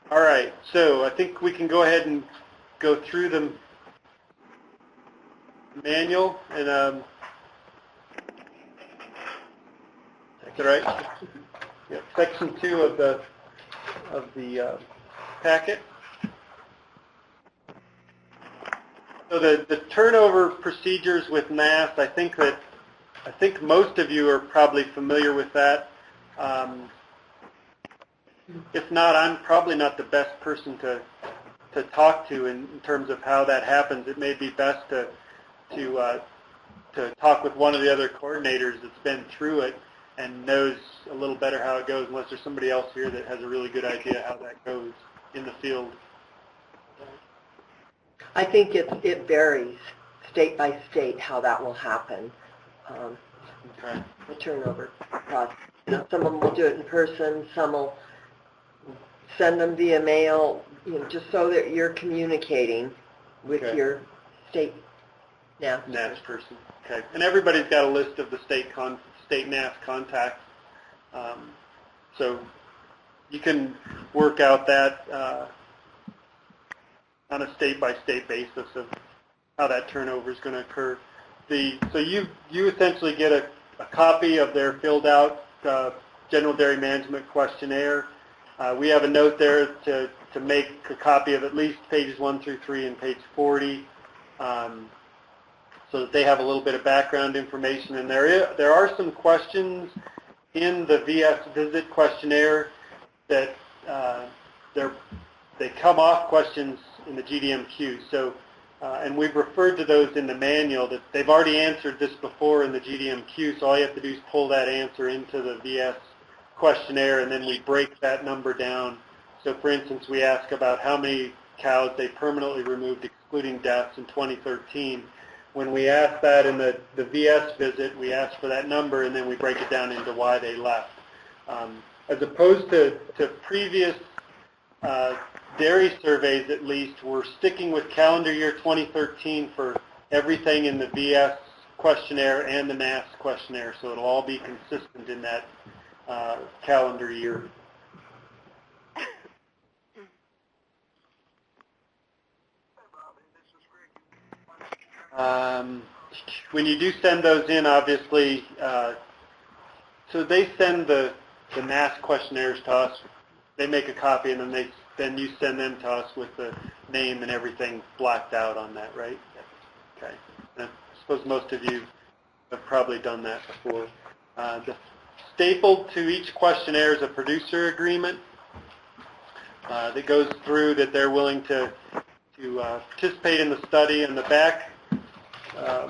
All right, so I think we can go ahead and go through the manual, and that's all right. Yep, section 2 of the packet. So the turnover procedures with NAHMS, I think most of you are probably familiar with that. If not, I'm probably not the best person to talk to in terms of how that happens. It may be best to talk with one of the other coordinators that's been through it and knows a little better how it goes, unless there's somebody else here that has a really good idea how that goes in the field. I think it varies state by state how that will happen. Okay. The turnover process. Some of them will do it in person. Some will send them via mail. Just so that you're communicating with your state NAHMS person. Okay. And everybody's got a list of the state NAHMS contacts, so you can work out that on a state-by-state basis of how that turnover is going to occur. So you essentially get a copy of their filled-out General Dairy Management Questionnaire. We have a note there to make a copy of at least pages 1 through 3 and page 40, so that they have a little bit of background information. And there are some questions in the VS Visit Questionnaire that they come off questions in the GDMQ. So, and we've referred to those in the manual that they've already answered this before in the GDMQ, so all you have to do is pull that answer into the VS questionnaire, and then we break that number down. So for instance, we ask about how many cows they permanently removed excluding deaths in 2013. When we ask that in the VS visit, we ask for that number, and then we break it down into why they left. As opposed to previous dairy surveys, at least, we're sticking with calendar year 2013 for everything in the VS questionnaire and the NAHMS questionnaire, so it'll all be consistent in that calendar year. When you do send those in, obviously, so they send the NAHMS questionnaires to us. They make a copy, and then you send them to us with the name and everything blacked out on that, right? Okay. And I suppose most of you have probably done that before. Stapled to each questionnaire is a producer agreement that goes through that they're willing to participate in the study. In the back, I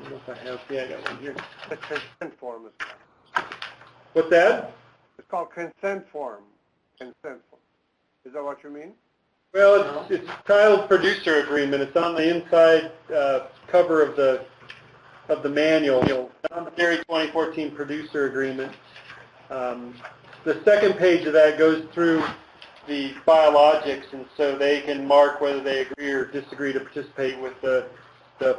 don't know if I have, yeah, I got one here. The consent form is What's that? It's called consent form. Consent form. Is that what you mean? Well, it's titled producer agreement. It's on the inside cover of the manual. On the Dairy 2014 producer agreement. The second page of that goes through the biologics, and so they can mark whether they agree or disagree to participate with the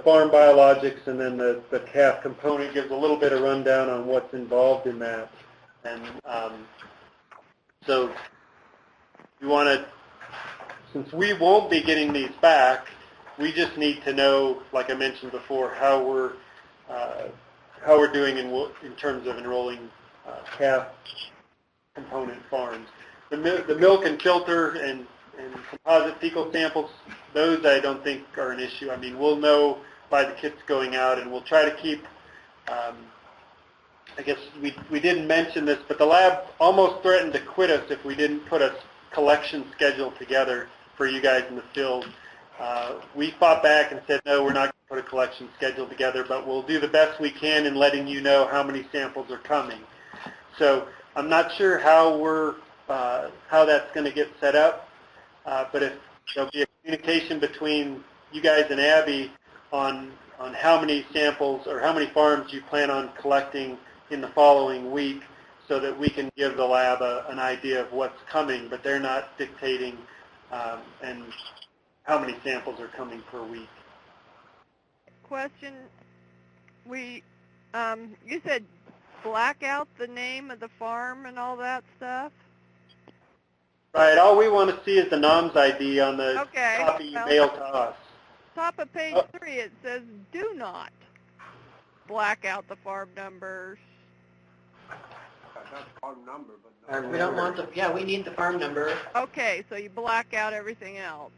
farm biologics, and then the calf component gives a little bit of rundown on what's involved in that. And so you want to, since we won't be getting these back, we just need to know, like I mentioned before, how we're doing in terms of enrolling calf component farms. The milk and filter and composite fecal samples, those I don't think are an issue. I mean, we'll know by the kits going out, and we'll try to keep, I guess we didn't mention this, but the lab almost threatened to quit us if we didn't put a collection schedule together for you guys in the field. We fought back and said, no, we're not going to put a collection schedule together, but we'll do the best we can in letting you know how many samples are coming. So I'm not sure how that's going to get set up, but if there'll be a communication between you guys and Abby on how many samples or how many farms you plan on collecting in the following week, so that we can give the lab an idea of what's coming, but they're not dictating and how many samples are coming per week. Question: you said black out the name of the farm and all that stuff? Right. All we want to see is the NAHMS ID on the Okay, copy you well- mail to us. Top of page Oh. 3, it says do not black out the farm numbers. That's farm number, but no. We don't want the, yeah, we need the farm number. Okay, so you black out everything else.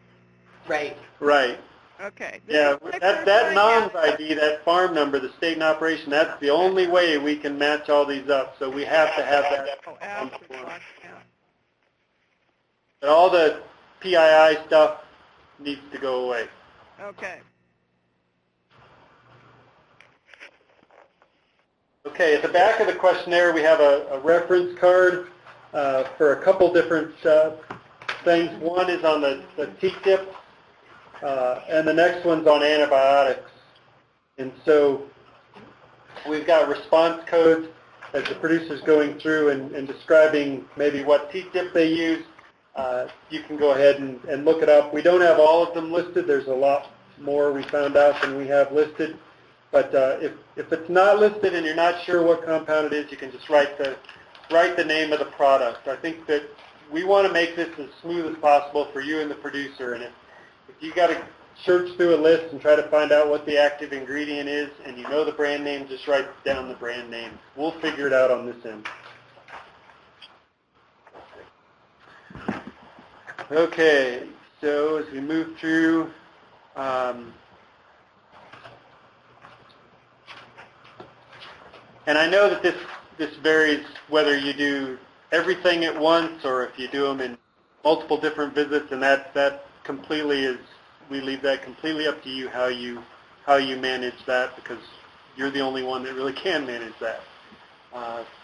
Right. Right. Okay. Yeah, This is that clarifying NAHMS that- ID, that farm number, the state and operation, that's the only way we can match all these up. So we have to have that Oh, on the after form. black out. But all the PII stuff needs to go away. Okay. Okay, at the back of the questionnaire, we have a reference card for a couple different things. One is on the TTIP, and the next one's on antibiotics. And so we've got response codes as the producer's going through and describing maybe what TTIP they use. You can go ahead and look it up. We don't have all of them listed. There's a lot more we found out than we have listed. But if it's not listed and you're not sure what compound it is, you can just write the name of the product. I think that we want to make this as smooth as possible for you and the producer. And if you got to search through a list and try to find out what the active ingredient is and you know the brand name, just write down the brand name. We'll figure it out on this end. Okay, so as we move through, and I know that this varies whether you do everything at once or if you do them in multiple different visits, and that completely is, we leave that completely up to you how you manage that, because you're the only one that really can manage that.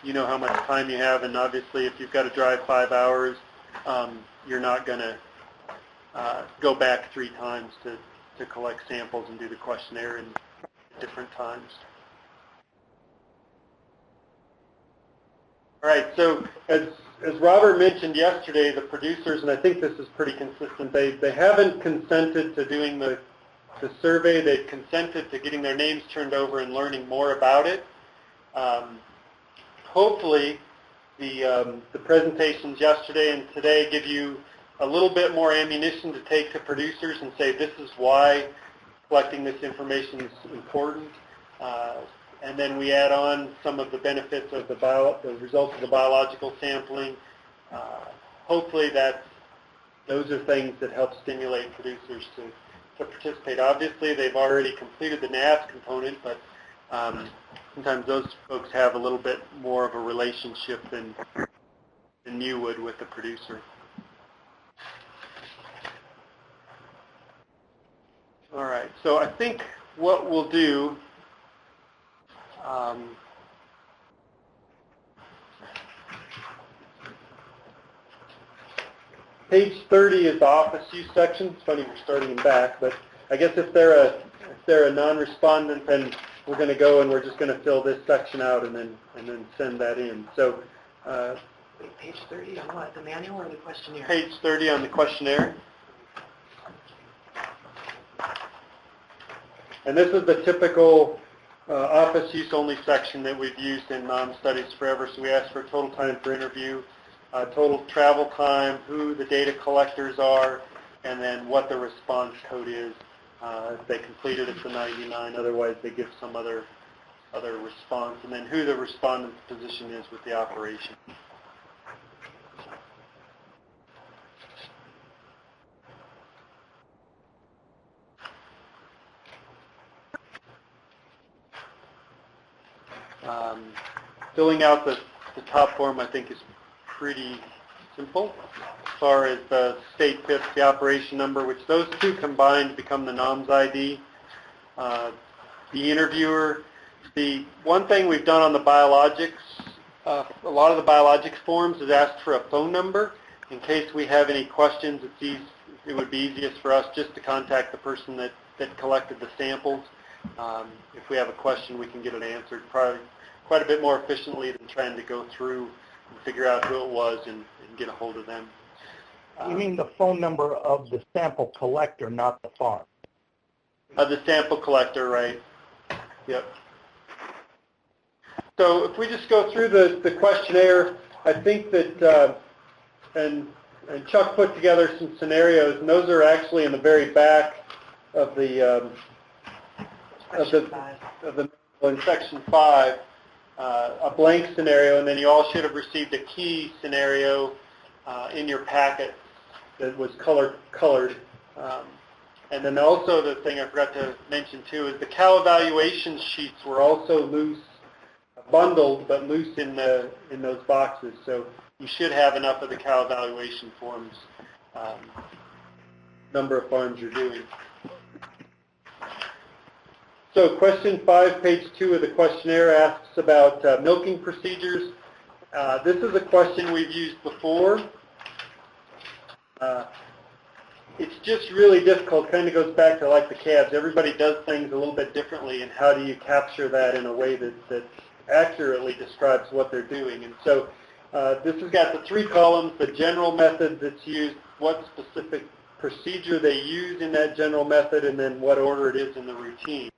You know how much time you have, and obviously if you've got to drive 5 hours, you're not going to go back 3 times to collect samples and do the questionnaire in different times. All right, so as Robert mentioned yesterday, the producers, and I think this is pretty consistent, they haven't consented to doing the survey. They've consented to getting their names turned over and learning more about it. Hopefully, the presentations yesterday and today give you a little bit more ammunition to take to producers and say this is why collecting this information is important. And then we add on some of the benefits of the results of the biological sampling. Hopefully those are things that help stimulate producers to participate. Obviously, they've already completed the NAHMS component, but sometimes those folks have a little bit more of a relationship than you would with the producer. All right, so I think what we'll do, page 30 is the office use section. It's funny we're starting in back, but I guess if they're a non-respondent, then we're going to go and we're just going to fill this section out and then send that in. So Wait, page 30 on what, the manual or the questionnaire? page 30 on the questionnaire. And this is the typical office use only section that we've used in NAHMS studies forever. So we ask for total time for interview, total travel time, who the data collectors are, and then what the response code is. If they completed, it's a 99. Otherwise, they give some other response, and then who the respondent's position is with the operation. Filling out the top form, I think, is pretty simple. As far as the state PIP, the operation number, which those two combined become the NAHMS ID. The interviewer, the one thing we've done on the biologics, a lot of the biologics forms is asked for a phone number. In case we have any questions, it would be easiest for us just to contact the person that collected the samples. If we have a question, we can get it answered probably quite a bit more efficiently than trying to go through and figure out who it was and get a hold of them. You mean the phone number of the sample collector, not the farm? Of the sample collector, right? Yep. So if we just go through the questionnaire, I think that, and and Chuck put together some scenarios, and those are actually in the very back of the Section 5. in section 5, a blank scenario, and then you all should have received a key scenario in your packet that was colored. And then also the thing I forgot to mention too is the Cal evaluation sheets were also loose, bundled but loose in those boxes. So you should have enough of the Cal evaluation forms, number of farms you're doing. So question 5, page 2 of the questionnaire asks about milking procedures. This is a question we've used before. It's just really difficult, kind of goes back to like the calves. Everybody does things a little bit differently, and how do you capture that in a way that accurately describes what they're doing? And so this has got the 3 columns, the general method that's used, what specific procedure they use in that general method, and then what order it is in the routine.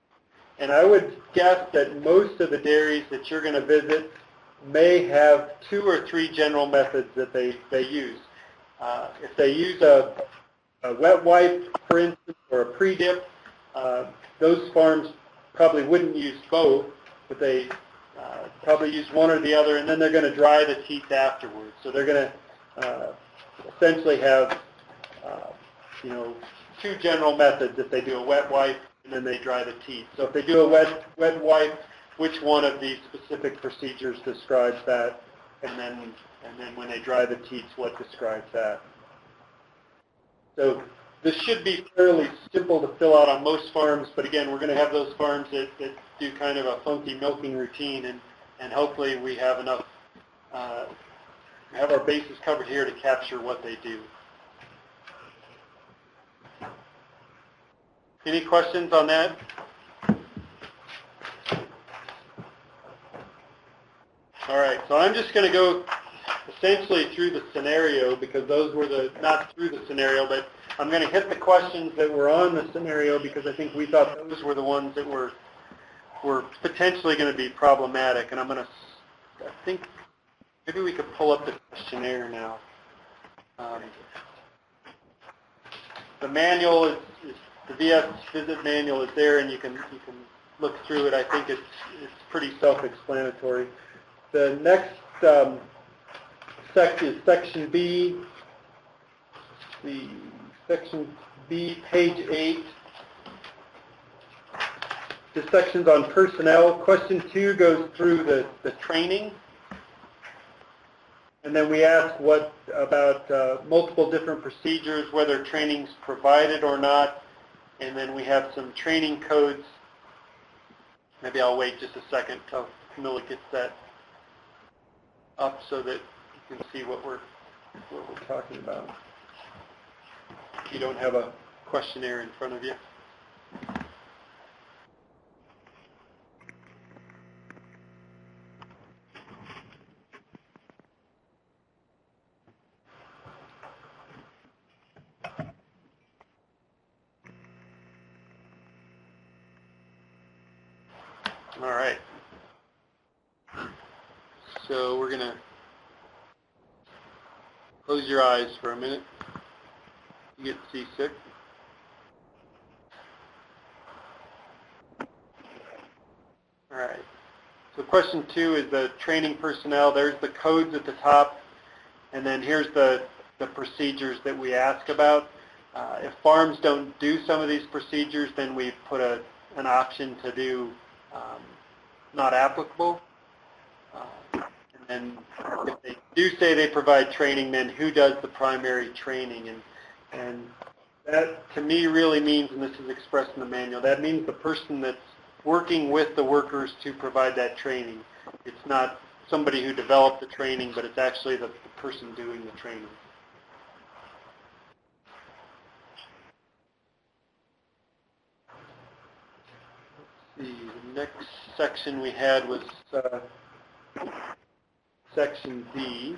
And I would guess that most of the dairies that you're going to visit may have 2 or 3 general methods that they use. If they use a wet wipe, for instance, or a pre-dip, those farms probably wouldn't use both, but they probably use one or the other, and then they're going to dry the teeth afterwards. So they're going to essentially have, 2 general methods if they do a wet wipe and then they dry the teeth. So if they do a wet wipe, which one of these specific procedures describes that? And then when they dry the teeth, what describes that? So this should be fairly simple to fill out on most farms, but again, we're going to have those farms that do kind of a funky milking routine, and hopefully we have enough, have our bases covered here to capture what they do. Any questions on that? All right, so I'm just going to go essentially through the scenario, because those were not through the scenario, but I'm going to hit the questions that were on the scenario because I think we thought those were the ones that were potentially going to be problematic. And I think maybe we could pull up the questionnaire now. The manual is the VS visit manual is there, and you can look through it. I think it's pretty self-explanatory. The next section is section B. The section B, page 8. The section's on personnel. Question 2 goes through the training. And then we ask what about multiple different procedures, whether training's provided or not. And then we have some training codes. Maybe I'll wait just a second till Camilla gets that up so that you can see what we're talking about. If you don't have a questionnaire in front of you. All right. So we're going to close your eyes for a minute. You get seasick. All right. So question 2 is the training personnel. There's the codes at the top, and then here's the procedures that we ask about. If farms don't do some of these procedures, then we put an option to do not applicable. And if they do say they provide training, then who does the primary training? And that, to me, really means, and this is expressed in the manual, that means the person that's working with the workers to provide that training. It's not somebody who developed the training, but it's actually the person doing the training. The next section we had was section D.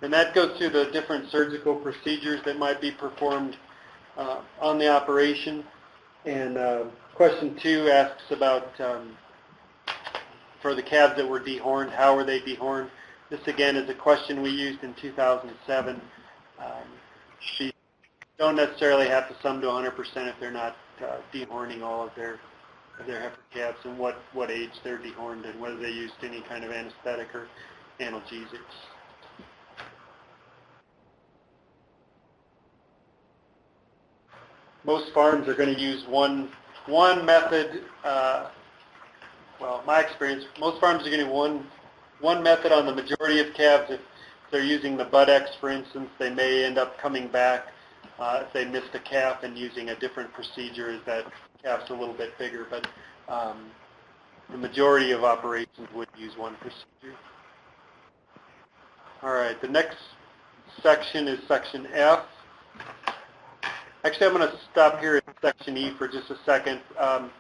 And that goes through the different surgical procedures that might be performed on the operation. And question 2 asks about, for the calves that were dehorned, how were they dehorned? This again is a question we used in 2007. These don't necessarily have to sum to 100% if they're not dehorning all of their heifer calves, and what age they're dehorned and whether they used any kind of anesthetic or analgesics. Most farms are going to use one method. Well, my experience, most farms are going to use one method on the majority of calves. If they're using the Budex, for instance, they may end up coming back if they missed a calf and using a different procedure as that calf's a little bit bigger. But the majority of operations would use one procedure. All right, the next section is section F. Actually, I'm going to stop here at section E for just a second. When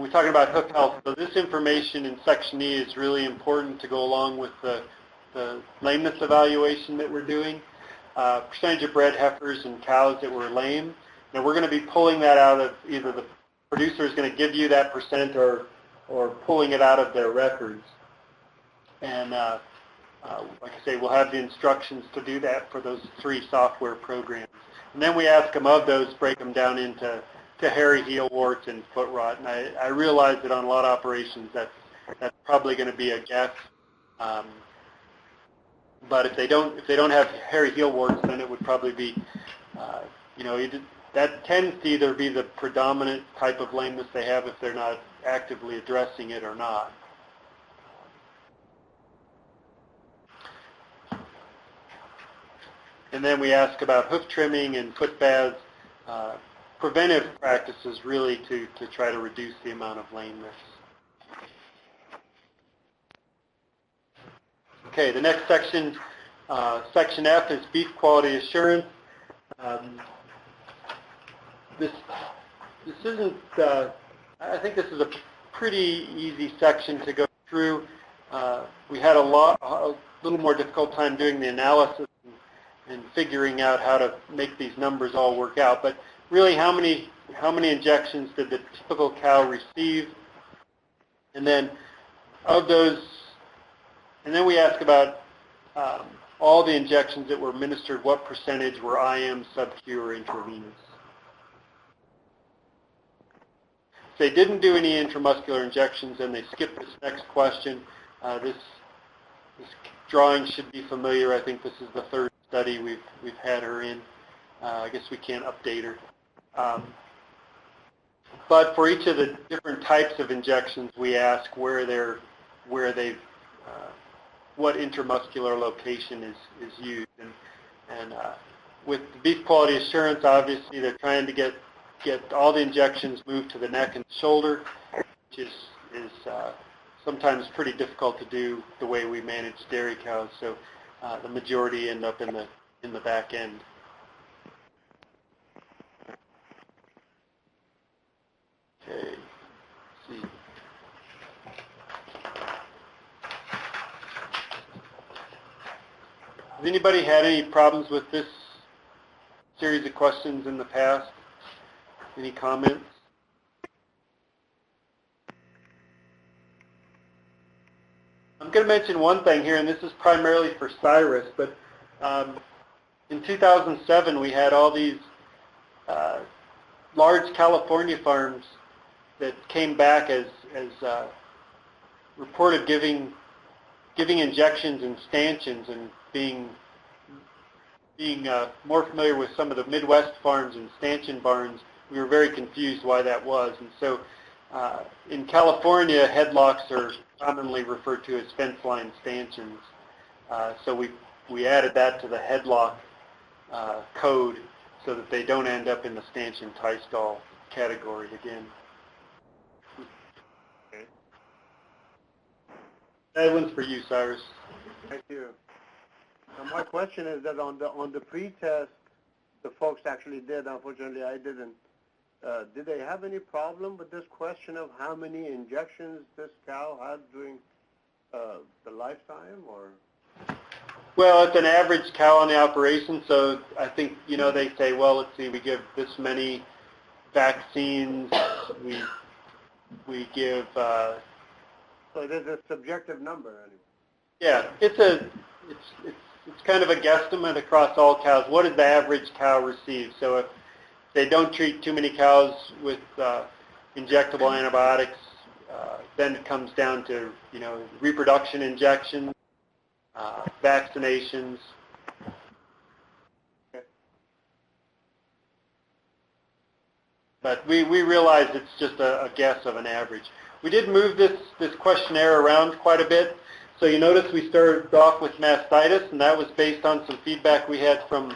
we're talking about hoof health, so this information in section E is really important to go along with the lameness evaluation that we're doing. Percentage of bred heifers and cows that were lame. Now we're going to be pulling that out of either the producer is going to give you that percent or pulling it out of their records. And like I say, we'll have the instructions to do that for those 3 software programs. And then we ask them of those, break them down into hairy heel warts and foot rot. And I realize that on a lot of operations that's probably going to be a guess. But if they don't have hairy heel warts, then it would probably be, that tends to either be the predominant type of lameness they have if they're not actively addressing it or not. And then we ask about hoof trimming and foot baths, preventive practices really to try to reduce the amount of lameness. Okay, the next section, section F, is beef quality assurance. This isn't, I think this is a pretty easy section to go through. We had a little more difficult time doing the analysis and figuring out how to make these numbers all work out. But really, how many injections did the typical cow receive? And then of those, and then we ask about all the injections that were administered, what percentage were IM, sub-Q, or intravenous? If they didn't do any intramuscular injections and they skipped this next question, this drawing should be familiar. I think this is the 3rd study we've had her in. I guess we can't update her. But for each of the different types of injections, we ask what intramuscular location is used. And with the beef quality assurance, obviously they're trying to get all the injections moved to the neck and shoulder, which is sometimes pretty difficult to do the way we manage dairy cows. So the majority end up in the back end. Okay, let's see. Has anybody had any problems with this series of questions in the past? Any comments? I'm going to mention one thing here, and this is primarily for Cyrus, but in 2007 we had all these large California farms that came back as reported giving injections and stanchions and being more familiar with some of the Midwest farms and stanchion barns. We were very confused why that was. And so in California, headlocks are commonly referred to as fence line stanchions. So we added that to the headlock code so that they don't end up in the stanchion tie stall category again. Okay. That one's for you, Cyrus. Thank you. Now my question is that on the pre-test, the folks actually did. Unfortunately, I didn't. Did they have any problem with this question of how many injections this cow had during the lifetime, or? Well, it's an average cow on the operation, so I think, they say, well, let's see, we give this many vaccines, we give, So it is a subjective number anyway. yeah, it's kind of a guesstimate across all cows. What does the average cow receive? So if they don't treat too many cows with injectable antibiotics, then it comes down to, reproduction injections, vaccinations. But we realized it's just a guess of an average. We did move this questionnaire around quite a bit. So you notice we started off with mastitis, and that was based on some feedback we had from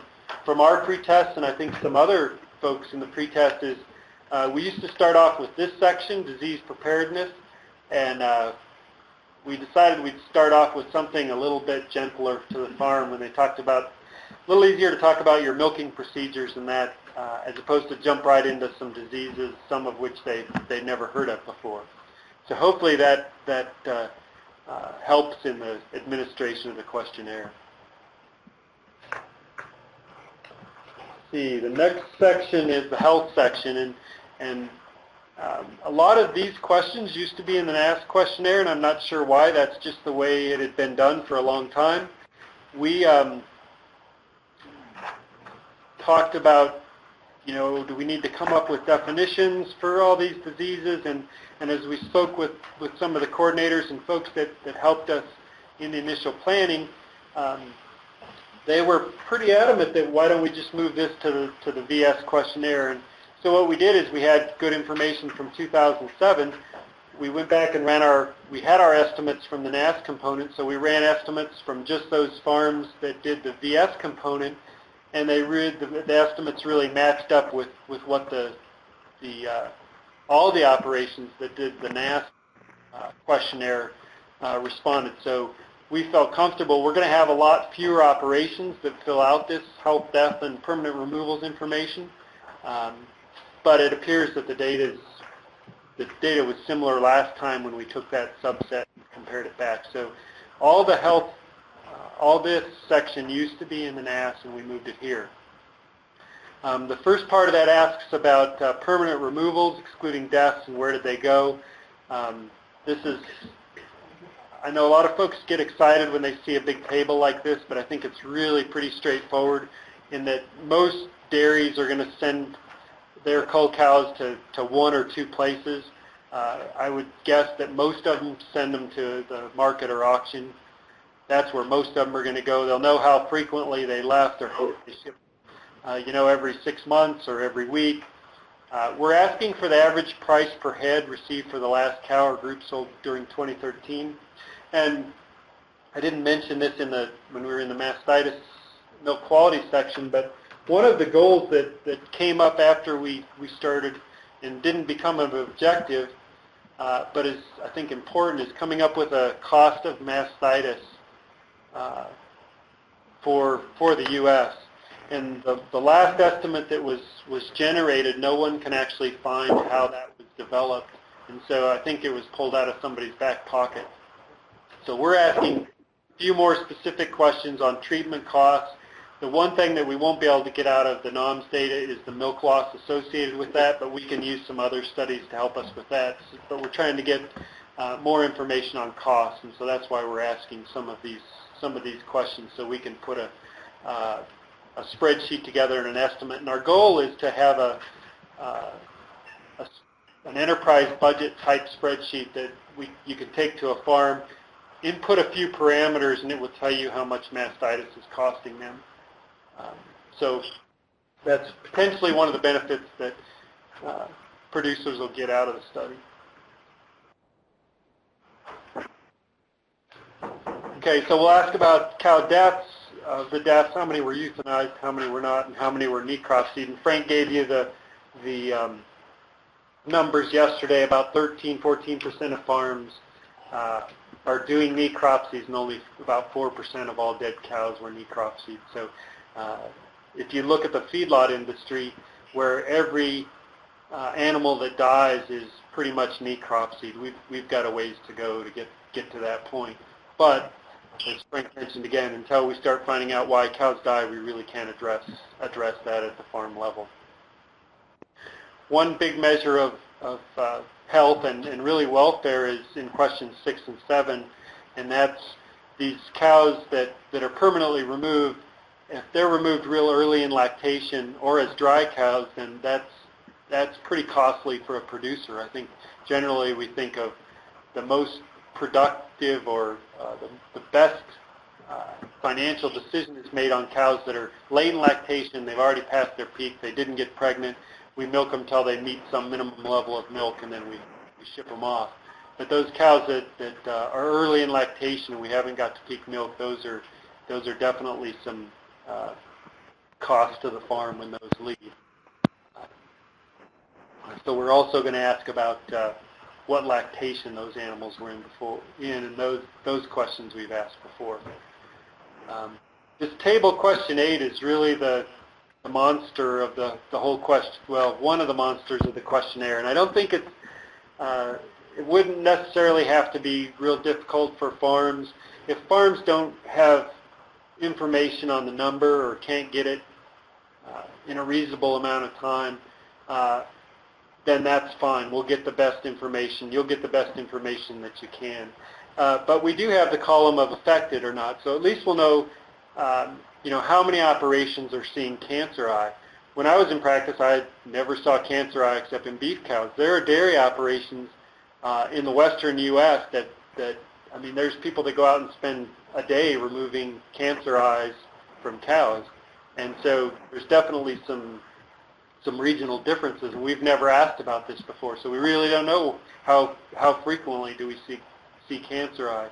our pretest, and I think some other folks in the pretest is we used to start off with this section, disease preparedness, and we decided we'd start off with something a little bit gentler to the farm when they talked about, a little easier to talk about your milking procedures and that, as opposed to jump right into some diseases, some of which they'd never heard of before. So hopefully that helps in the administration of the questionnaire. See, the next section is the health section, and a lot of these questions used to be in the NAHMS questionnaire, and I'm not sure why. That's just the way it had been done for a long time. We talked about, do we need to come up with definitions for all these diseases? And as we spoke with some of the coordinators and folks that helped us in the initial planning, they were pretty adamant that why don't we just move this to the VS questionnaire. And so what we did is we had good information from 2007. We went back and we had our estimates from the NAHMS component, so we ran estimates from just those farms that did the VS component, and the estimates really matched up with what all the operations that did the NAHMS questionnaire responded. So we felt comfortable. We're going to have a lot fewer operations that fill out this health, death, and permanent removals information, but it appears that the data was similar last time when we took that subset and compared it back. So all the health, all this section used to be in the NAHMS, and we moved it here. The first part of that asks about permanent removals, excluding deaths, and where did they go. I know a lot of folks get excited when they see a big table like this, but I think it's really pretty straightforward in that most dairies are going to send their cull cows to one or two places. I would guess that most of them send them to the market or auction. That's where most of them are going to go. They'll know how frequently they left or how they shipped, every 6 months or every week. We're asking for the average price per head received for the last cow or group sold during 2013. And I didn't mention this when we were in the mastitis milk quality section, but one of the goals that came up after we started and didn't become an objective, but is, I think, important, is coming up with a cost of mastitis for the U.S. And the last estimate that was generated, no one can actually find how that was developed. And so I think it was pulled out of somebody's back pocket. So we're asking a few more specific questions on treatment costs. The one thing that we won't be able to get out of the NAHMS data is the milk loss associated with that, but we can use some other studies to help us with that. But we're trying to get more information on costs, and so that's why we're asking some of these questions, so we can put a spreadsheet together and an estimate. And our goal is to have an enterprise budget type spreadsheet that you can take to a farm, input a few parameters, and it will tell you how much mastitis is costing them. So that's potentially one of the benefits that producers will get out of the study. Okay, so we'll ask about cow deaths. The deaths, how many were euthanized, how many were not, and how many were necropsied. And Frank gave you the numbers yesterday. About 14% of farms are doing necropsies, and only about 4% of all dead cows were necropsied. So if you look at the feedlot industry, where every animal that dies is pretty much necropsied, we've got a ways to go to get to that point. But spring tension again. Until we start finding out why cows die, we really can't address that at the farm level. One big measure of health and really welfare is in questions 6 and 7, and that's these cows that are permanently removed. If they're removed real early in lactation or as dry cows, then that's pretty costly for a producer. I think generally we think of the most productive or the best financial decision is made on cows that are late in lactation. They've already passed their peak. They didn't get pregnant. We milk them till they meet some minimum level of milk, and then we ship them off. But those cows that are early in lactation and we haven't got to peak milk, those are definitely some cost to the farm when those leave. So we're also going to ask about what lactation those animals were in, and those questions we've asked before. This table, question 8, is really the monster of the whole question. Well, one of the monsters of the questionnaire, and I don't think it wouldn't necessarily have to be real difficult for farms. If farms don't have information on the number or can't get it in a reasonable amount of time, then that's fine. We'll get the best information. You'll get the best information that you can. But we do have the column of affected or not, so at least we'll know, how many operations are seeing cancer eye. When I was in practice, I never saw cancer eye except in beef cows. There are dairy operations in the western U.S. that there's people that go out and spend a day removing cancer eyes from cows, and so there's definitely some regional differences, and we've never asked about this before, so we really don't know how frequently do we see cancer eye.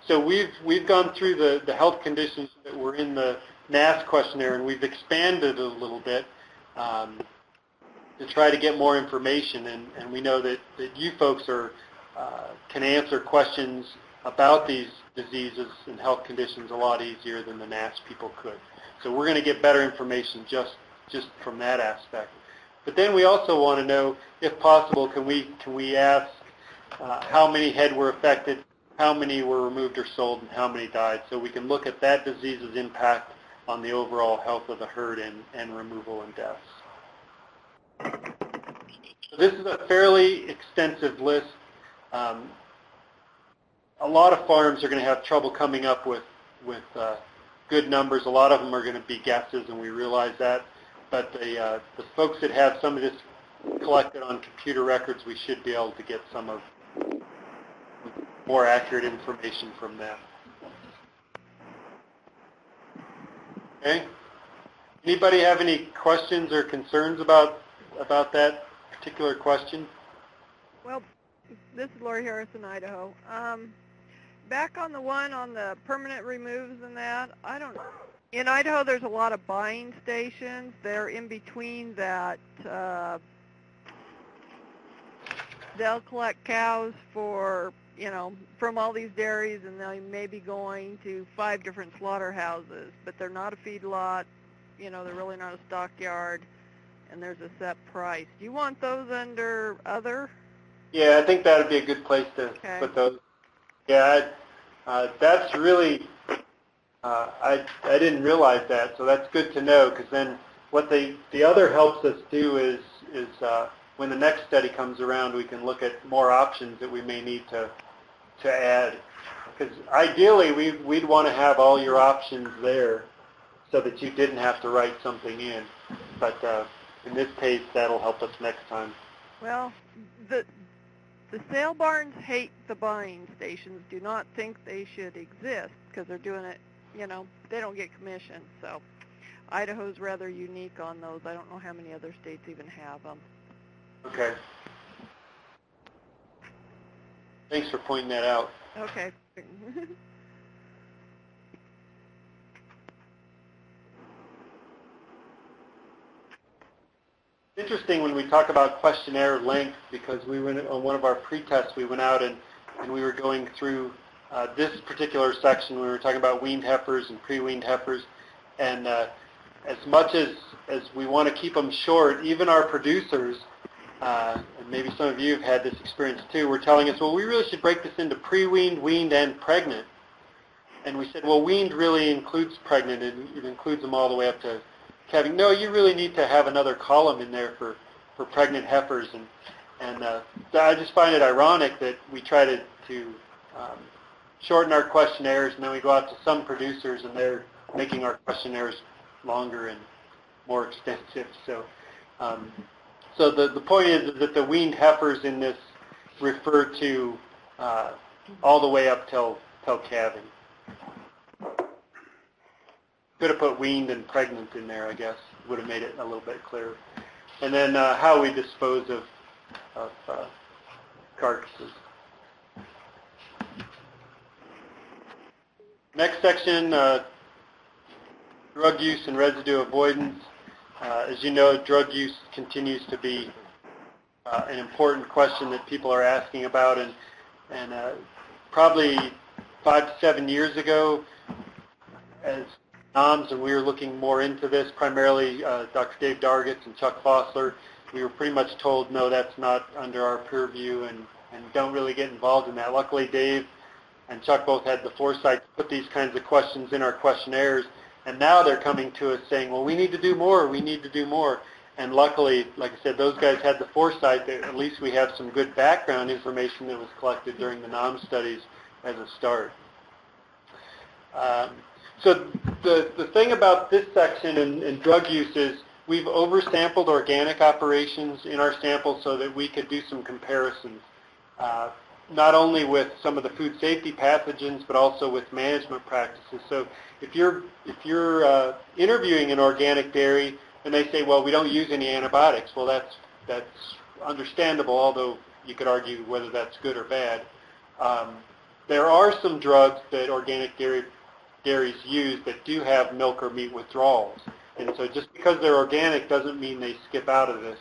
So we've gone through the health conditions that were in the NAHMS questionnaire, and we've expanded it a little bit to try to get more information, and we know that you folks can answer questions about these diseases and health conditions a lot easier than the NAHMS people could. So we're going to get better information just from that aspect. But then we also want to know, if possible, can we ask how many head were affected, how many were removed or sold, and how many died, so we can look at that disease's impact on the overall health of the herd and removal and deaths. So this is a fairly extensive list. A lot of farms are going to have trouble coming up with good numbers. A lot of them are going to be guesses, and we realize that. But the folks that have some of this collected on computer records, we should be able to get some of more accurate information from them. Okay. Anybody have any questions or concerns about that particular question? Well, this is Lori Harrison, Idaho. Back on the one on the permanent removes and that, in Idaho there's a lot of buying stations. They're in between that. They'll collect cows for, from all these dairies, and they may be going to 5 different slaughterhouses, but they're not a feedlot, they're really not a stockyard, and there's a set price. Do you want those under other? Yeah, I think that would be a good place to put those. Yeah, that's really, I didn't realize that, so that's good to know, because then what the other helps us do is when the next study comes around, we can look at more options that we may need to add. Because ideally, we'd want to have all your options there so that you didn't have to write something in. But in this case, that'll help us next time. Well, the sale barns hate the buying stations, do not think they should exist because they're doing it, they don't get commission. So Idaho's rather unique on those. I don't know how many other states even have them. Okay. Thanks for pointing that out. Okay. Interesting when we talk about questionnaire length, because we went on one of our pre-tests, we went out and we were going through this particular section. We were talking about weaned heifers and pre-weaned heifers, and as much as we want to keep them short, even our producers, and maybe some of you have had this experience too, were telling us, well, we really should break this into pre-weaned, weaned, and pregnant. And we said, well, weaned really includes pregnant, and it includes them all the way up to calving. No, you really need to have another column in there for pregnant heifers. And I just find it ironic that we try to shorten our questionnaires, and then we go out to some producers, and they're making our questionnaires longer and more extensive. So, so the point is that the weaned heifers in this refer to all the way up till calving. Could have put weaned and pregnant in there, I guess. Would have made it a little bit clearer. And then how we dispose of carcasses. Next section, drug use and residue avoidance. As you know, drug use continues to be an important question that people are asking about, and probably 5 to 7 years ago, as NAHMS, and we were looking more into this, primarily Dr. Dave Dargitz and Chuck Fossler, we were pretty much told, no, that's not under our purview, and don't really get involved in that. Luckily, Dave and Chuck both had the foresight to put these kinds of questions in our questionnaires, and now they're coming to us saying, well, we need to do more, we need to do more. And luckily, like I said, those guys had the foresight that at least we have some good background information that was collected during the NAHMS studies as a start. So the thing about this section and drug use is we've oversampled organic operations in our sample so that we could do some comparisons, not only with some of the food safety pathogens, but also with management practices. So if you're interviewing an organic dairy and they say, well, we don't use any antibiotics, well, that's understandable, although you could argue whether that's good or bad. There are some drugs that organic dairies use that do have milk or meat withdrawals. And so just because they're organic doesn't mean they skip out of this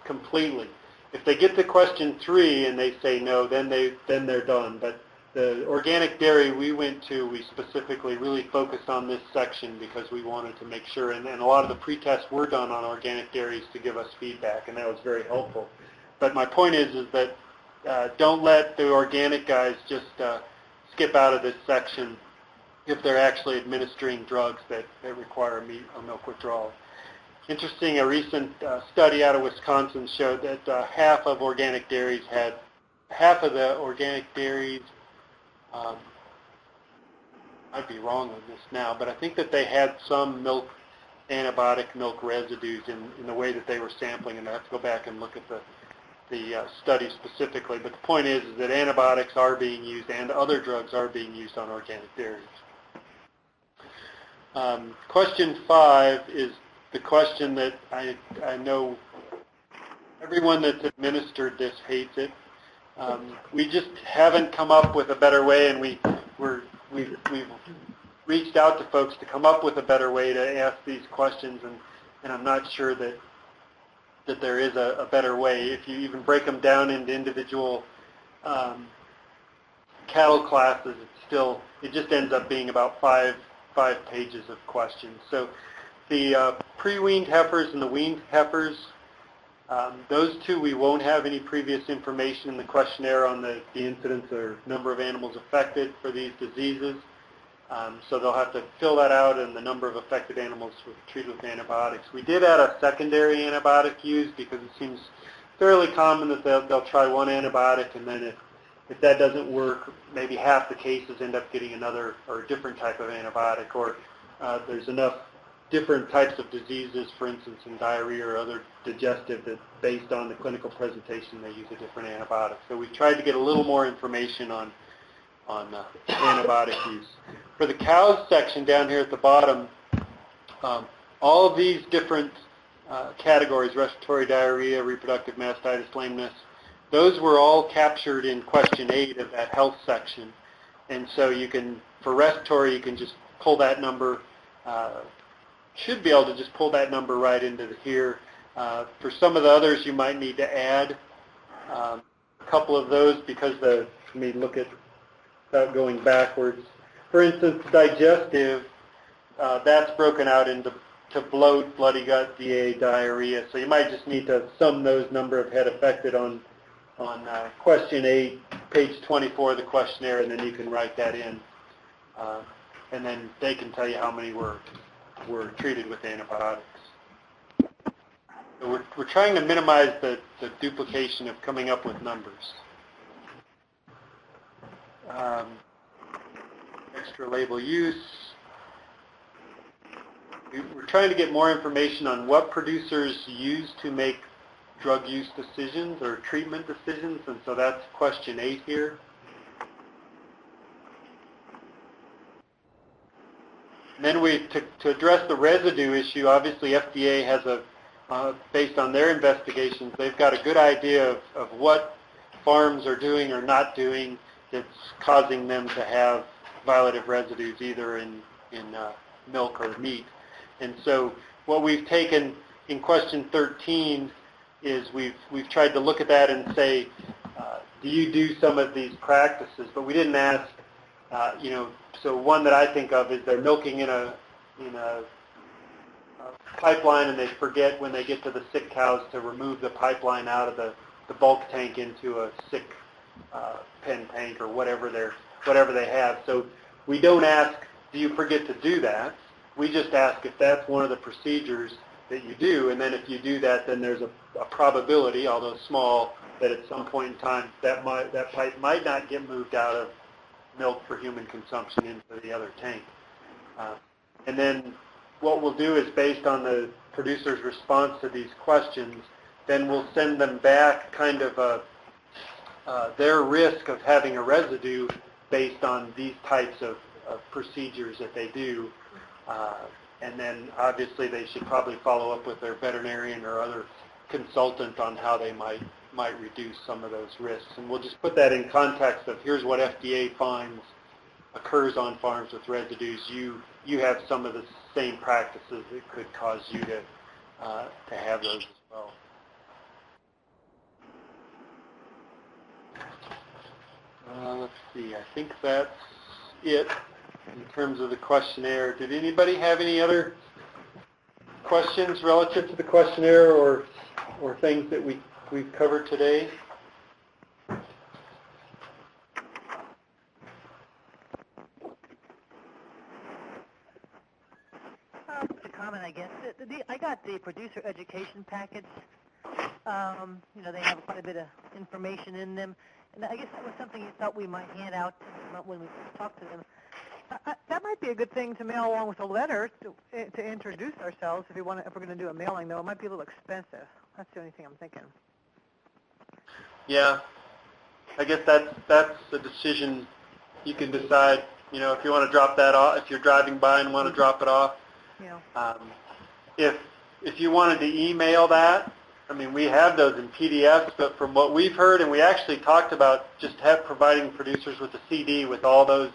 completely. If they get to question 3 and they say no, then they're done. But the organic dairy we went to, we specifically really focused on this section because we wanted to make sure, and a lot of the pre-tests were done on organic dairies to give us feedback, and that was very helpful. But my point is that don't let the organic guys just skip out of this section if they're actually administering drugs that require meat or milk withdrawal. Interesting, a recent study out of Wisconsin showed that half of the organic dairies, I'd be wrong on this now, but I think that they had some antibiotic milk residues in the way that they were sampling, and I have to go back and look at the study specifically. But the point is that antibiotics are being used and other drugs are being used on organic dairies. Question 5 is the question that I know everyone that's administered this hates it. We just haven't come up with a better way, and we've reached out to folks to come up with a better way to ask these questions, and I'm not sure that there is a better way. If you even break them down into individual cattle classes, it just ends up being about five pages of questions. So the pre-weaned heifers and the weaned heifers, those two we won't have any previous information in the questionnaire on the incidence or number of animals affected for these diseases. So they'll have to fill that out and the number of affected animals treated with antibiotics. We did add a secondary antibiotic use because it seems fairly common that they'll try one antibiotic, and then if that doesn't work, maybe half the cases end up getting another or a different type of antibiotic, or there's enough different types of diseases, for instance, in diarrhea or other digestive, that based on the clinical presentation they use a different antibiotic. So we tried to get a little more information on antibiotic use. For the cows section down here at the bottom, all of these different categories, respiratory diarrhea, reproductive mastitis, lameness, those were all captured in question 8 of that health section. And so you can, for respiratory, you can just pull that number, should be able to just pull that number right into here. For some of the others, you might need to add a couple of those because let me look at without going backwards. For instance, digestive, that's broken out into bloat, bloody gut, DA, diarrhea. So you might just need to sum those number of head affected on question 8, page 24 of the questionnaire, and then you can write that in. and then they can tell you how many were treated with antibiotics. So we're trying to minimize the duplication of coming up with numbers. Extra label use. We're trying to get more information on what producers use to make drug use decisions or treatment decisions, and so that's question 8 here. And then to address the residue issue, obviously FDA has based on their investigations, they've got a good idea of what farms are doing or not doing that's causing them to have violative residues either in milk or meat. And so what we've taken in question 13 is we've tried to look at that and say, do you do some of these practices? But we didn't ask, so one that I think of is they're milking in a pipeline and they forget when they get to the sick cows to remove the pipeline out of the bulk tank into a sick pen tank or whatever they have. So we don't ask, do you forget to do that? We just ask if that's one of the procedures that you do, and then if you do that, then there's a probability, although small, that at some point in time that pipe might not get moved out of milk for human consumption into the other tank. And then what we'll do is, based on the producer's response to these questions, then we'll send them back kind of their risk of having a residue based on these types of procedures that they do. And then obviously they should probably follow up with their veterinarian or other consultant on how they might reduce some of those risks. And we'll just put that in context of here's what FDA finds occurs on farms with residues. You have some of the same practices that could cause you to have those as well. Let's see, I think that's it in terms of the questionnaire. Did anybody have any other questions relative to the questionnaire or things that we've covered today? Just a comment, I guess. I got the producer education packets. They have quite a bit of information in them. And I guess that was something you thought we might hand out when we talked to them. That might be a good thing to mail along with a letter to introduce ourselves if we're going to do a mailing, though. It might be a little expensive. That's the only thing I'm thinking. Yeah, I guess that's the decision you can decide. If you want to drop that off, if you're driving by and want to drop it off. Yeah. If you wanted to email that, I mean, we have those in PDFs, but from what we've heard, and we actually talked about just providing producers with a CD with all those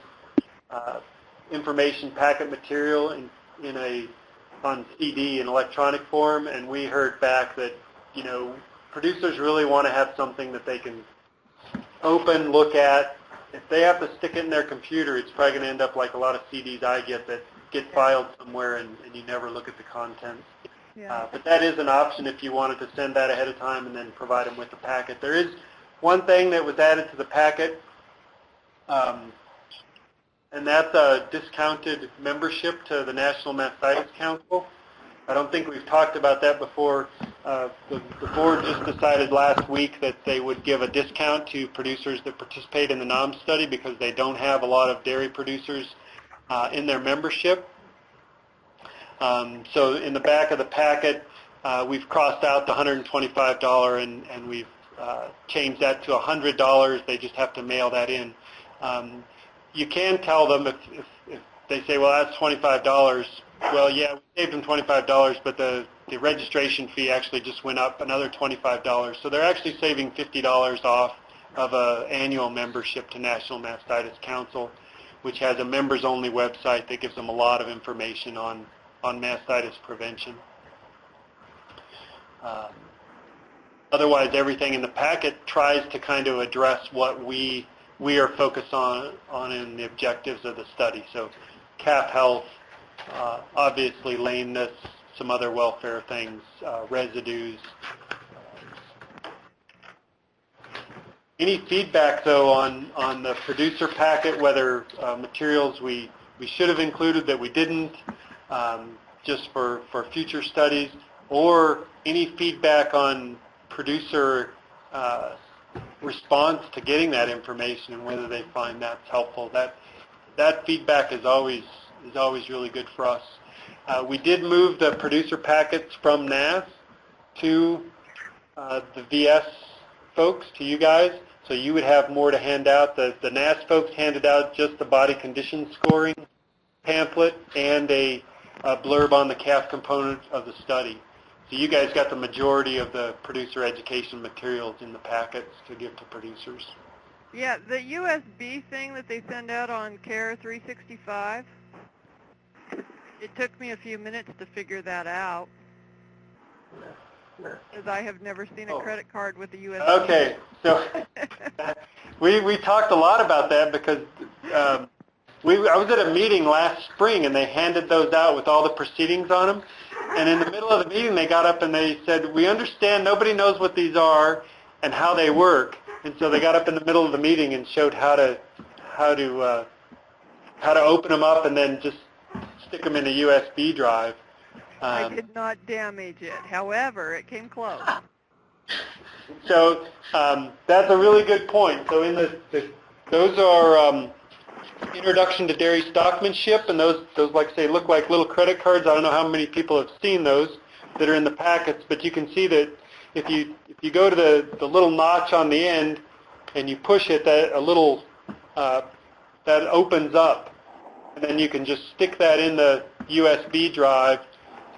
information packet material on CD in electronic form, and we heard back that producers really want to have something that they can open, look at. If they have to stick it in their computer, it's probably going to end up like a lot of CDs I get that get filed somewhere and you never look at the contents. Yeah. But that is an option if you wanted to send that ahead of time and then provide them with the packet. There is one thing that was added to the packet, and that's a discounted membership to the National Mastitis Council. I don't think we've talked about that before. The board just decided last week that they would give a discount to producers that participate in the NAHMS study because they don't have a lot of dairy producers in their membership. So in the back of the packet, we've crossed out the $125 and we've changed that to $100. They just have to mail that in. You can tell them if they say, well, that's $25. Well, yeah, we saved them $25, but the registration fee actually just went up another $25. So they're actually saving $50 off of an annual membership to National Mastitis Council, which has a members-only website that gives them a lot of information on mastitis prevention. Otherwise, everything in the packet tries to kind of address what we are focused on in the objectives of the study. So calf health, obviously lameness, some other welfare things, residues. Any feedback, though, on the producer packet, whether materials we should have included that we didn't, just for future studies, or any feedback on producer response to getting that information and whether they find that's helpful. That feedback is always really good for us. We did move the producer packets from NAS to the VS folks, to you guys, so you would have more to hand out. The NAS folks handed out just the body condition scoring pamphlet and a blurb on the calf component of the study. So you guys got the majority of the producer education materials in the packets to give to producers. Yeah, the USB thing that they send out on CARE 365, it took me a few minutes to figure that out, because I have never seen a credit card with a USB. Okay, so we talked a lot about that because I was at a meeting last spring and they handed those out with all the proceedings on them. And in the middle of the meeting, they got up and they said, "We understand nobody knows what these are and how they work." And so they got up in the middle of the meeting and showed how to open them up and then just stick them in a USB drive. I did not damage it. However, it came close. So that's a really good point. So in those are Introduction to Dairy Stockmanship, and those like I say look like little credit cards. I don't know how many people have seen those that are in the packets, but you can see that if you go to the little notch on the end and you push it, that opens up, and then you can just stick that in the USB drive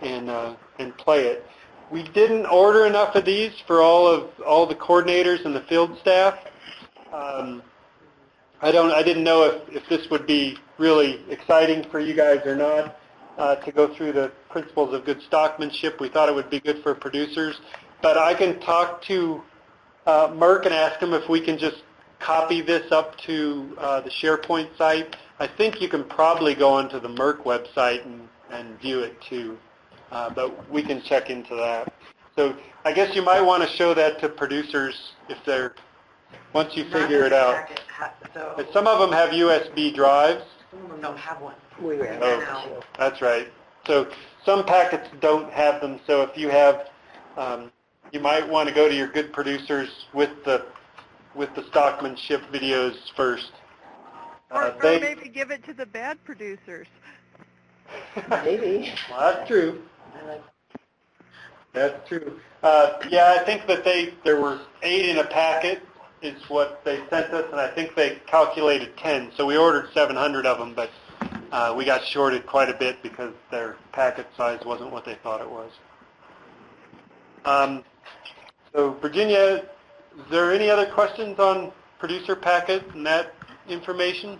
and play it. We didn't order enough of these for all the coordinators and the field staff. I didn't know if this would be really exciting for you guys or not to go through the principles of good stockmanship. We thought it would be good for producers, but I can talk to Merck and ask him if we can just copy this up to the SharePoint site. I think you can probably go onto the Merck website and view it too, but we can check into that. So I guess you might want to show that to producers if they're, once you figure it out. But some of them have USB drives. Some of them don't have one. We ran Oh, that's right. So some packets don't have them. So if you have, you might want to go to your good producers with the stockmanship videos first. Or maybe give it to the bad producers. Maybe. Well, that's true. That's true. Yeah, I think that there were 8 in a packet is what they sent us, and I think they calculated 10. So we ordered 700 of them, but we got shorted quite a bit because their packet size wasn't what they thought it was. So Virginia, is there any other questions on producer packet and that information?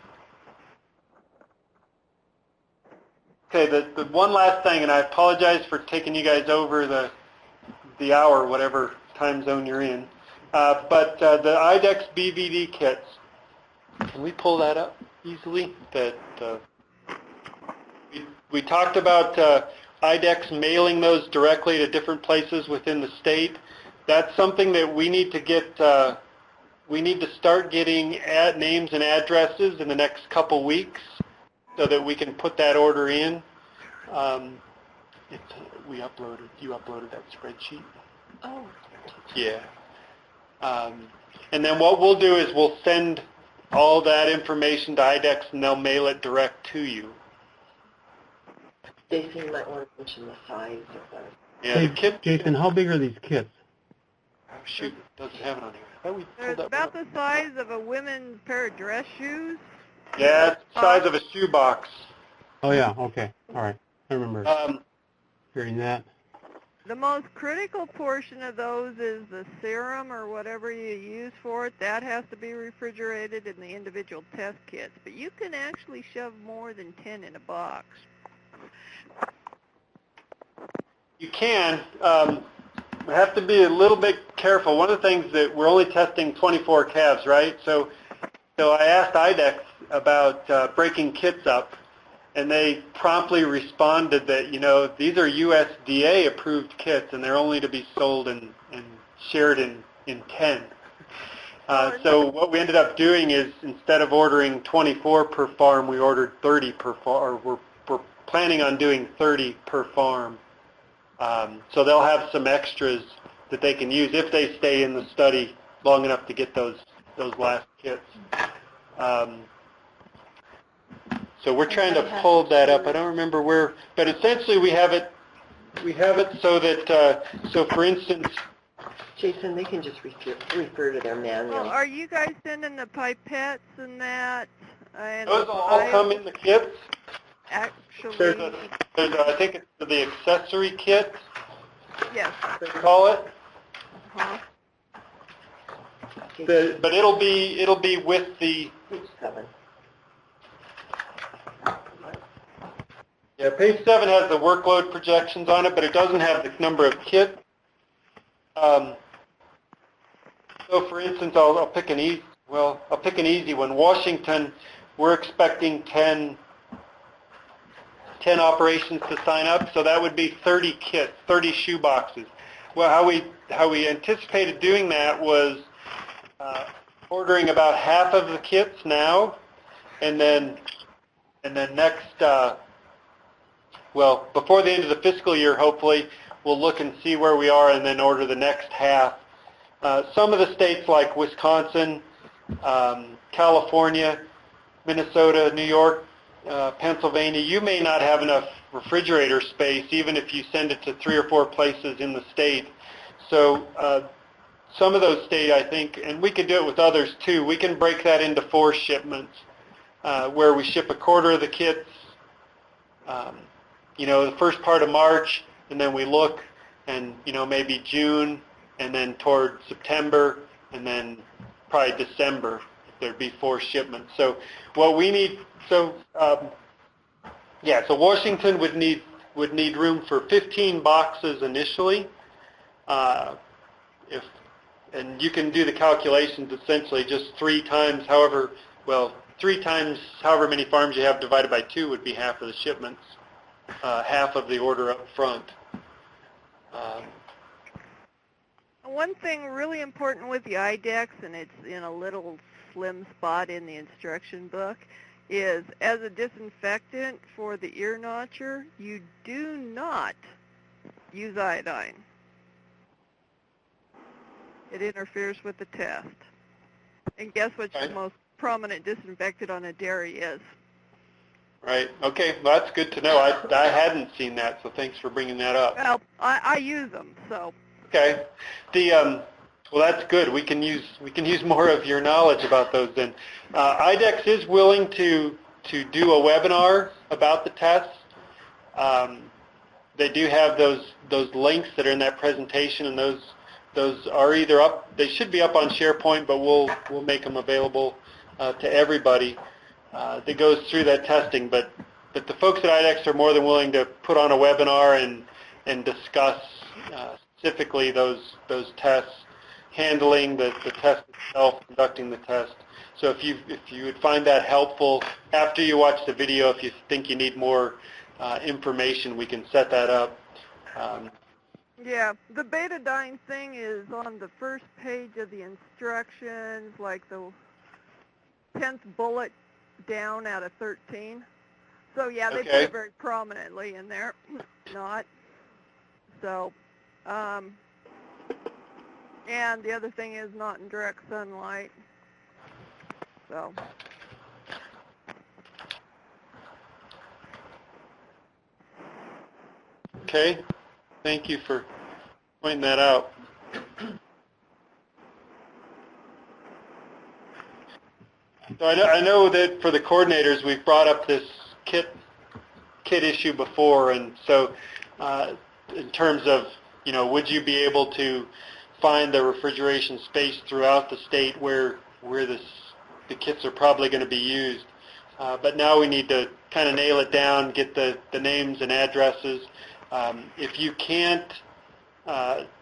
Okay, the one last thing, and I apologize for taking you guys over the hour, whatever time zone you're in. But the IDEX BVD kits, can we pull that up easily? We talked about IDEX mailing those directly to different places within the state. That's something that we need to get. We need to start getting names and addresses in the next couple weeks, so that we can put that order in. You uploaded that spreadsheet. Oh. Yeah. And then what we'll do is we'll send all that information to IDEX and they'll mail it direct to you. Stacy, you might want to mention the size of those. Yeah, the kit. Jason, how big are these kits? Oh, shoot, it doesn't have it on here. I thought we They're pulled that about one the size of a women's pair of dress shoes. up. Yeah, it's the size of a shoebox. Oh, yeah, okay, all right. I remember hearing that. The most critical portion of those is the serum or whatever you use for it. That has to be refrigerated in the individual test kits. But you can actually shove more than 10 in a box. You can. We have to be a little bit careful. One of the things that we're only testing 24 calves, right? So I asked IDEX about breaking kits up, and they promptly responded that, these are USDA approved kits and they're only to be sold and shared in 10. So what we ended up doing is instead of ordering 24 per farm, we ordered 30 per farm, or we're planning on doing 30 per farm. So they'll have some extras that they can use if they stay in the study long enough to get those last kits. So we're trying to pull that up. I don't remember where, but essentially we have it so that, so for instance, Jason, they can just refer to their manual. Well, are you guys sending the pipettes and that? And those will all come in the kits. Actually, There's I think it's the accessory kit, yes. they call it. Uh-huh. But it'll be with the Page 7. Yeah, page 7 has the workload projections on it, but it doesn't have the number of kits. So, for instance, I'll pick an easy one. Washington, we're expecting 10 operations to sign up, so that would be 30 kits, 30 shoe boxes. Well, how we anticipated doing that was ordering about half of the kits now, and then next, before the end of the fiscal year, hopefully, we'll look and see where we are and then order the next half. Some of the states like Wisconsin, California, Minnesota, New York, Pennsylvania, you may not have enough refrigerator space even if you send it to 3 or 4 places in the state. So some of those states, I think, and we could do it with others too, we can break that into 4 shipments where we ship a quarter of the kits, the first part of March, and then we look and, maybe June, and then toward September, and then probably December, if there'd be 4 shipments. So what we need, so Washington would need room for 15 boxes initially. And you can do the calculations essentially just 3 times however many farms you have divided by 2 would be half of the shipments, half of the order up front. One thing really important with the IDEX, and it's in a little slim spot in the instruction book, is as a disinfectant for the ear notcher, you do not use iodine. It interferes with the test. And guess what the most prominent disinfectant on a dairy is? Right. Okay. Well, that's good to know. I hadn't seen that, so thanks for bringing that up. Well, I use them, so. Okay. Well, that's good. We can use more of your knowledge about those then. IDEX is willing to do a webinar about the tests. They do have those links that are in that presentation, and those are either up. They should be up on SharePoint, but we'll make them available to everybody that goes through that testing. But the folks at IDEX are more than willing to put on a webinar and discuss specifically those tests, handling the test itself, conducting the test. So if you would find that helpful after you watch the video, if you think you need more information, we can set that up. Yeah, the betadine thing is on the first page of the instructions, like the 10th bullet down out of 13. So yeah, they put it very prominently in there. Not. So, and the other thing is not in direct sunlight. So. Okay. Thank you for pointing that out. So I know that for the coordinators, we've brought up this kit issue before, and so in terms of, would you be able to find the refrigeration space throughout the state where the kits are probably going to be used? But now we need to kind of nail it down, get the names and addresses. If you can't,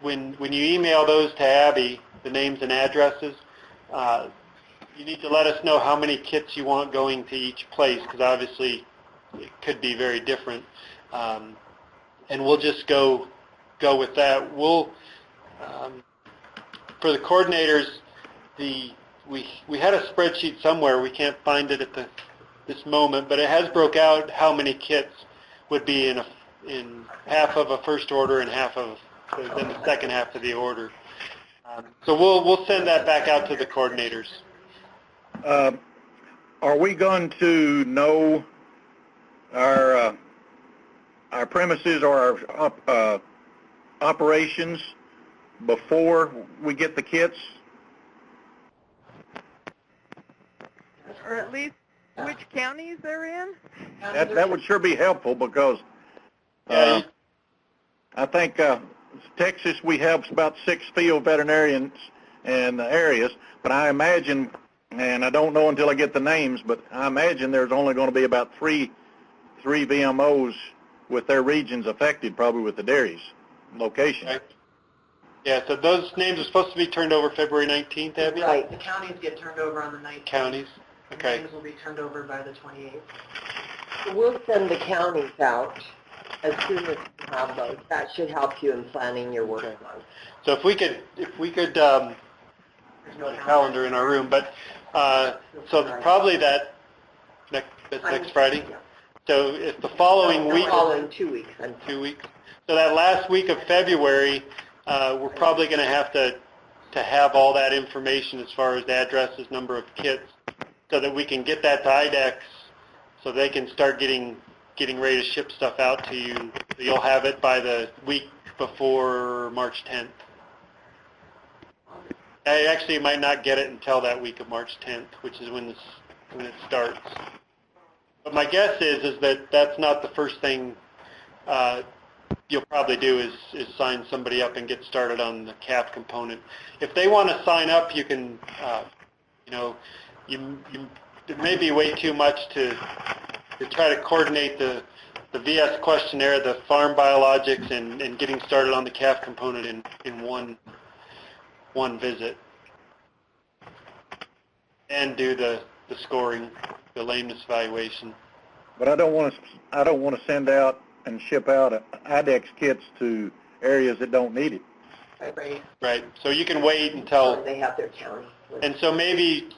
when you email those to Abby, the names and addresses, you need to let us know how many kits you want going to each place, because obviously it could be very different. And we'll just go with that. We'll, for the coordinators, we had a spreadsheet somewhere. We can't find it at this moment, but it has broke out how many kits would be in half of a first order and half of then the second half of the order. So we'll send that back out to the coordinators. Are we going to know our premises or our operations before we get the kits? Or at least which counties they're in? That would sure be helpful because Yeah, I think Texas, we have about 6 field veterinarians in areas, but I imagine, and I don't know until I get the names, but I imagine there's only going to be about three VMOs with their regions affected, probably with the dairies location. Right. Yeah, so those names are supposed to be turned over February 19th, Abby? Right. The counties get turned over on the 19th. Counties? Okay. Names will be turned over by the 28th. So we'll send the counties out as soon as we have those. That should help you in planning your work month. So if we could There's no the calendar in our room, but so probably that's next Friday. Yeah. So if the following week, Following 2 weeks. 2 weeks. So that last week of February, we're probably going to have to have all that information as far as addresses, number of kits, so that we can get that to IDEX, so they can start getting ready to ship stuff out to you. So you'll have it by the week before March 10th. Actually, you might not get it until that week of March 10th, which is when it starts. But my guess is that that's not the first thing you'll probably do is sign somebody up and get started on the CAF component. If they want to sign up, you can, it may be way too much to try to coordinate the VS questionnaire, the farm biologics, and getting started on the CAF component in one visit, and do the scoring, the lameness evaluation. But I don't want to send out and ship out IDEX kits to areas that don't need it. Right. Right. So you can wait until, They have their county. and so maybe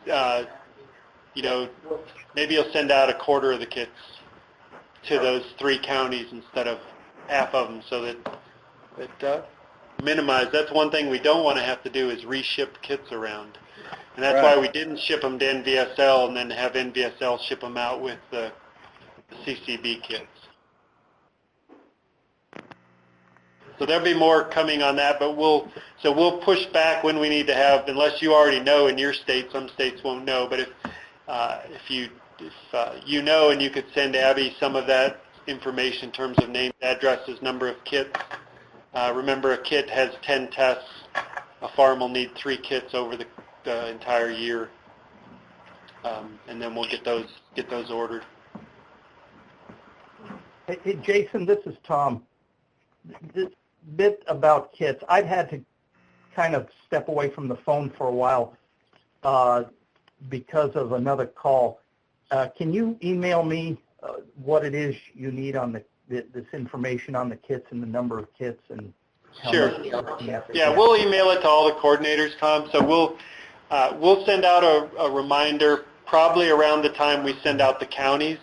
maybe you'll send out a quarter of the kits to those 3 counties instead of half of them, so that minimize. That's one thing we don't want to have to do is reship kits around, and that's why we didn't ship them to NVSL and then have NVSL ship them out with the CCB kits. So there'll be more coming on that, but we'll push back when we need to have, unless you already know in your state. Some states won't know, but if you know, and you could send Abby some of that information in terms of names, addresses, number of kits. Remember, a kit has 10 tests. A farm will need 3 kits over the entire year, and then we'll get those ordered. Hey, Jason, this is Tom. This bit about kits, I've had to kind of step away from the phone for a while because of another call. Can you email me what it is you need on this information on the kits and the number of kits and Sure. Yeah, we'll email it to all the coordinators, Tom. So we'll send out a reminder probably around the time we send out the counties,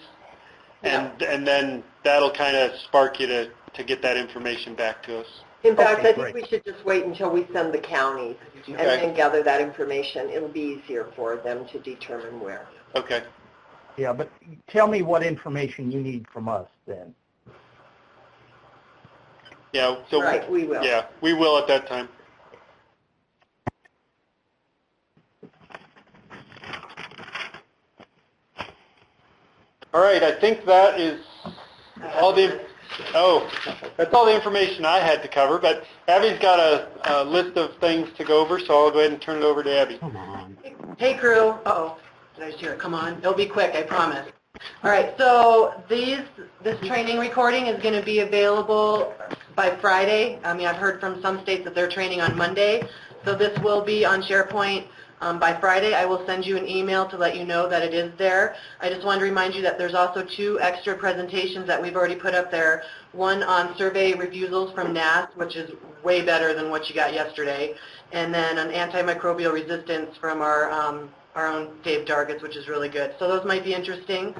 and then that'll kind of spark you to get that information back to us. In fact, Okay, I think we should just wait until we send the counties and Okay. then gather that information. It'll be easier for them to determine where. Okay. Yeah, but tell me what information you need from us then. Yeah. So Right, we will. Yeah, we will at that time. All right, I think that is all that's all the information I had to cover, but Abby's got a list of things to go over, so I'll go ahead and turn it over to Abby. Hey, crew. Uh-oh. Did I just hear it? Come on. It'll be quick, I promise. All right, so this training recording is going to be available by Friday. I mean, I've heard from some states that they're training on Monday, so this will be on SharePoint By Friday, I will send you an email to let you know that it is there. I just want to remind you that there's also 2 extra presentations that we've already put up there. One on survey refusals from NAHMS, which is way better than what you got yesterday, and then an antimicrobial resistance from our own Dave Dargis, which is really good. So those might be interesting.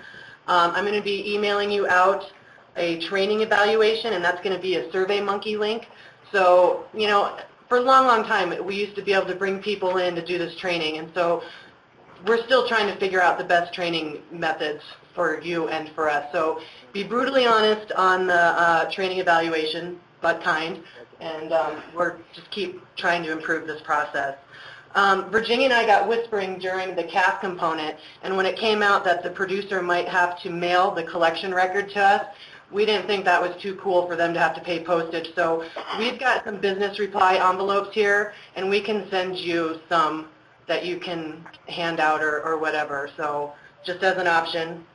I'm going to be emailing you out a training evaluation, and that's going to be a SurveyMonkey link. So, you know, for a long, long time, we used to be able to bring people in to do this training, and so we're still trying to figure out the best training methods for you and for us. So be brutally honest on the training evaluation, but kind, and we're just keep trying to improve this process. Virginia and I got whispering during the CAF component, and when it came out that the producer might have to mail the collection record to us, we didn't think that was too cool for them to have to pay postage. So we've got some business reply envelopes here, and we can send you some that you can hand out or whatever. So just as an option.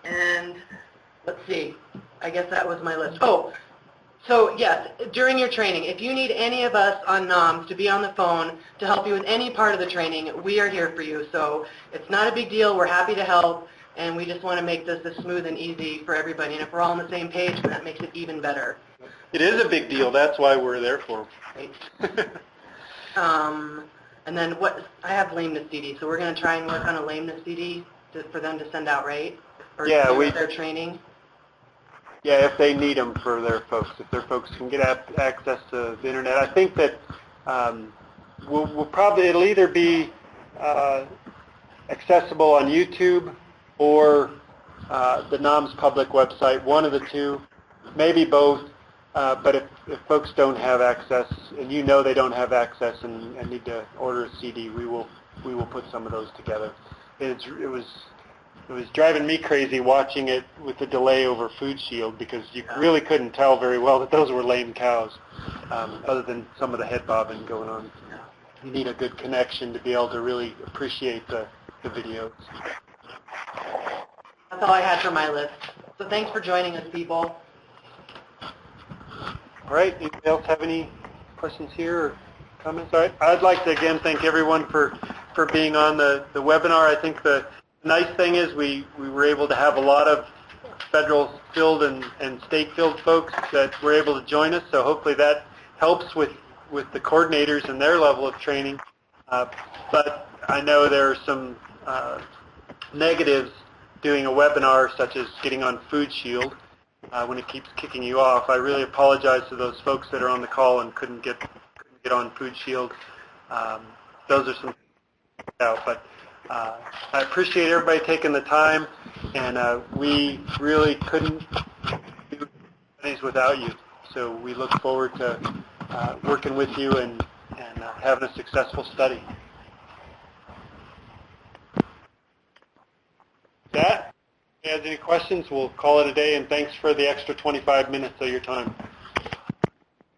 And let's see, I guess that was my list. Oh, so yes, during your training, if you need any of us on NAHMS to be on the phone to help you with any part of the training, we are here for you. So it's not a big deal. We're happy to help. And we just want to make this as smooth and easy for everybody. And if we're all on the same page, that makes it even better. It is a big deal. That's why we're there for Right? And then I have lameness CD, so we're going to try and work on a lameness CD for them to send out, right? Or Yeah, their training. Yeah, if they need them for their folks, if their folks can get access to the internet. I think that we'll probably, it'll either be accessible on YouTube or the NAHMS public website, one of the two, maybe both. But if folks don't have access, and you know they don't have access and need to order a CD, we will put some of those together. It was driving me crazy watching it with the delay over Food Shield because you really couldn't tell very well that those were lame cows, other than some of the head bobbing going on. You need a good connection to be able to really appreciate the videos. That's all I had for my list. So thanks for joining us, people. All right, anybody else have any questions here or comments? All right, I'd like to again thank everyone for being on the webinar. I think the nice thing is we were able to have a lot of federal field and state field folks that were able to join us, so hopefully that helps with the coordinators and their level of training. But I know there are some negatives doing a webinar such as getting on Food Shield when it keeps kicking you off. I really apologize to those folks that are on the call and couldn't get on Food Shield. Those are some out, but I appreciate everybody taking the time, and we really couldn't do things without you. So we look forward to working with you and having a successful study. That, if you have any questions, we'll call it a day, and thanks for the extra 25 minutes of your time.